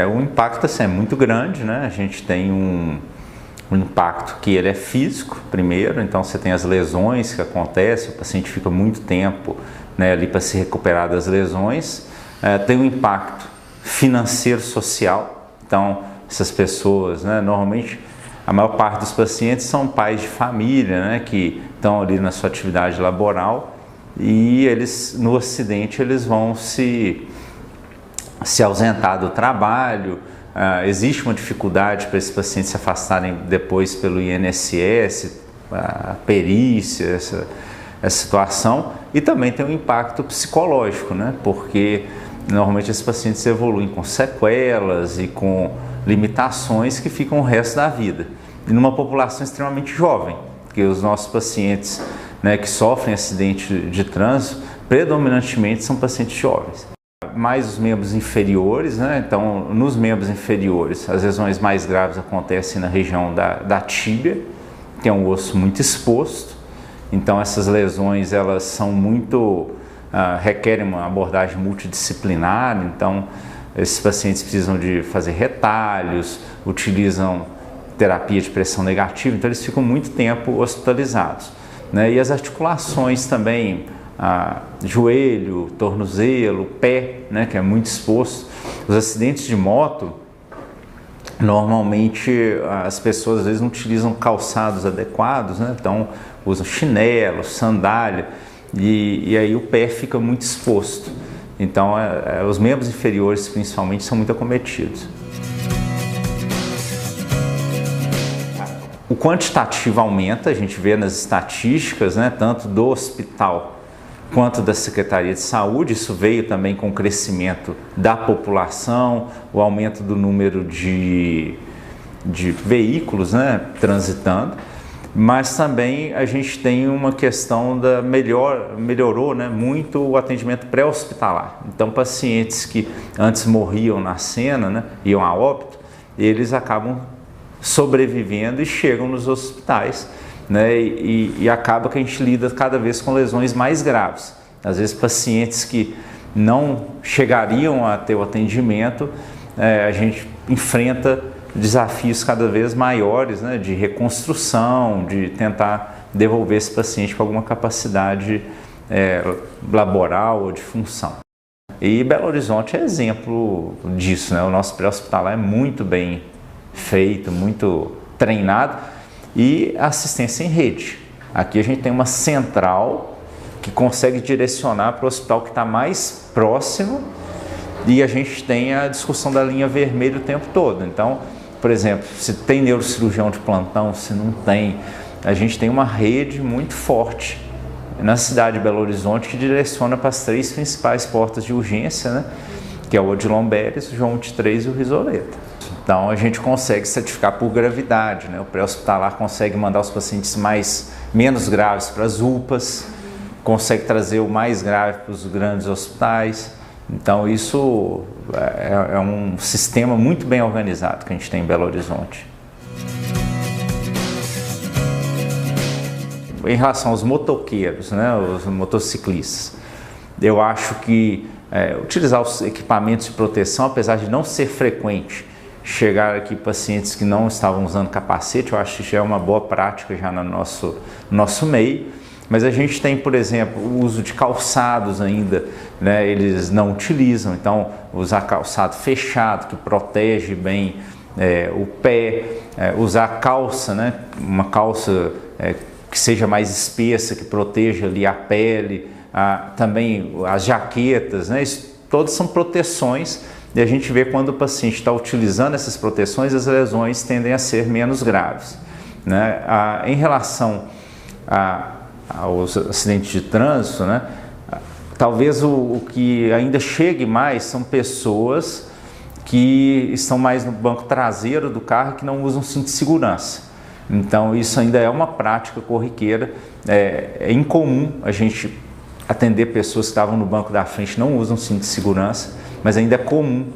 O impacto assim, é muito grande, né? A gente tem um impacto que ele é físico primeiro, então você tem as lesões que acontecem, o paciente fica muito tempo, né, ali para se recuperar das lesões. Tem um impacto financeiro, social, então essas pessoas, né, normalmente a maior parte dos pacientes são pais de família, né, que estão ali na sua atividade laboral e eles no acidente eles vão se ausentar do trabalho. Existe uma dificuldade para esses pacientes se afastarem depois pelo INSS, a perícia, essa situação, e também tem um impacto psicológico, né? Porque normalmente esses pacientes evoluem com sequelas e com limitações que ficam o resto da vida. E numa população extremamente jovem, porque os nossos pacientes, né, que sofrem acidente de trânsito, predominantemente são pacientes jovens. Mais os membros inferiores, né? Então nos membros inferiores as lesões mais graves acontecem na região da tíbia, que é um osso muito exposto, então essas lesões elas são muito, requerem uma abordagem multidisciplinar, então esses pacientes precisam de fazer retalhos, utilizam terapia de pressão negativa, então eles ficam muito tempo hospitalizados, né? E as articulações também, joelho, tornozelo, pé, né, que é muito exposto. Os acidentes de moto, normalmente as pessoas às vezes não utilizam calçados adequados, né, então usam chinelo, sandália e aí o pé fica muito exposto. Então os membros inferiores principalmente são muito acometidos. O quantitativo aumenta, a gente vê nas estatísticas, né, tanto do hospital quanto da Secretaria de Saúde. Isso veio também com o crescimento da população, o aumento do número de veículos, né, transitando, mas também a gente tem uma questão melhorou, né, muito o atendimento pré-hospitalar. Então pacientes que antes morriam na cena, né, iam a óbito, eles acabam sobrevivendo e chegam nos hospitais, né, e acaba que a gente lida cada vez com lesões mais graves. Às vezes pacientes que não chegariam a ter o atendimento, a gente enfrenta desafios cada vez maiores, né, de reconstrução, de tentar devolver esse paciente com alguma capacidade laboral ou de função. E Belo Horizonte é exemplo disso, né? O nosso pré-hospitalar é muito bem feito, muito treinado, e assistência em rede. Aqui a gente tem uma central que consegue direcionar para o hospital que está mais próximo, e a gente tem a discussão da linha vermelha o tempo todo. Então, por exemplo, se tem neurocirurgião de plantão, se não tem, a gente tem uma rede muito forte na cidade de Belo Horizonte que direciona para as 3 principais portas de urgência, né? Que é o Odilon Beres, o João 23 e o Risoleta. Então a gente consegue certificar por gravidade, né? O pré-hospitalar consegue mandar os pacientes menos graves para as UPAs, consegue trazer o mais grave para os grandes hospitais. Então isso é um sistema muito bem organizado que a gente tem em Belo Horizonte. Em relação aos motoqueiros, né, os motociclistas, eu acho que utilizar os equipamentos de proteção, apesar de não ser frequente chegar aqui pacientes que não estavam usando capacete, eu acho que já é uma boa prática já no nosso meio. Mas a gente tem, por exemplo, o uso de calçados ainda, né, eles não utilizam, então usar calçado fechado, que protege bem o pé, usar calça, né, uma calça que seja mais espessa, que proteja ali a pele, também as jaquetas, né, isso, todas são proteções. E a gente vê quando o paciente está utilizando essas proteções, as lesões tendem a ser menos graves, né? Em relação aos acidentes de trânsito, né? Talvez o que ainda chegue mais são pessoas que estão mais no banco traseiro do carro e que não usam cinto de segurança. Então isso ainda é uma prática corriqueira. É incomum a gente atender pessoas que estavam no banco da frente e não usam cinto de segurança, mas ainda é comum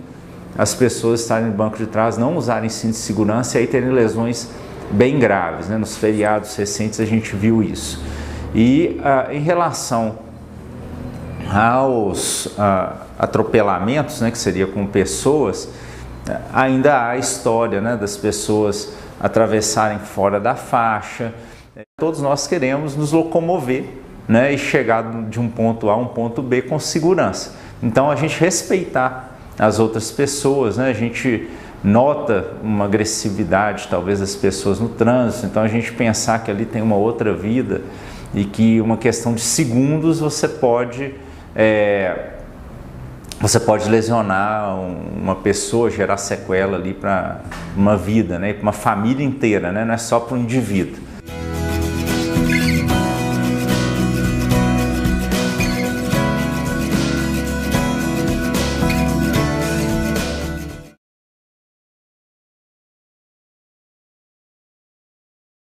as pessoas estarem no banco de trás, não usarem cinto de segurança e aí terem lesões bem graves, né? Nos feriados recentes a gente viu isso. E em relação aos atropelamentos, né, que seria com pessoas, ainda há a história, né, das pessoas atravessarem fora da faixa. Todos nós queremos nos locomover, né, e chegar de um ponto A a um ponto B com segurança. Então a gente respeitar as outras pessoas, né, a gente nota uma agressividade talvez das pessoas no trânsito, então a gente pensar que ali tem uma outra vida e que uma questão de segundos você pode lesionar uma pessoa, gerar sequela ali para uma vida, né, para uma família inteira, né, não é só para um indivíduo.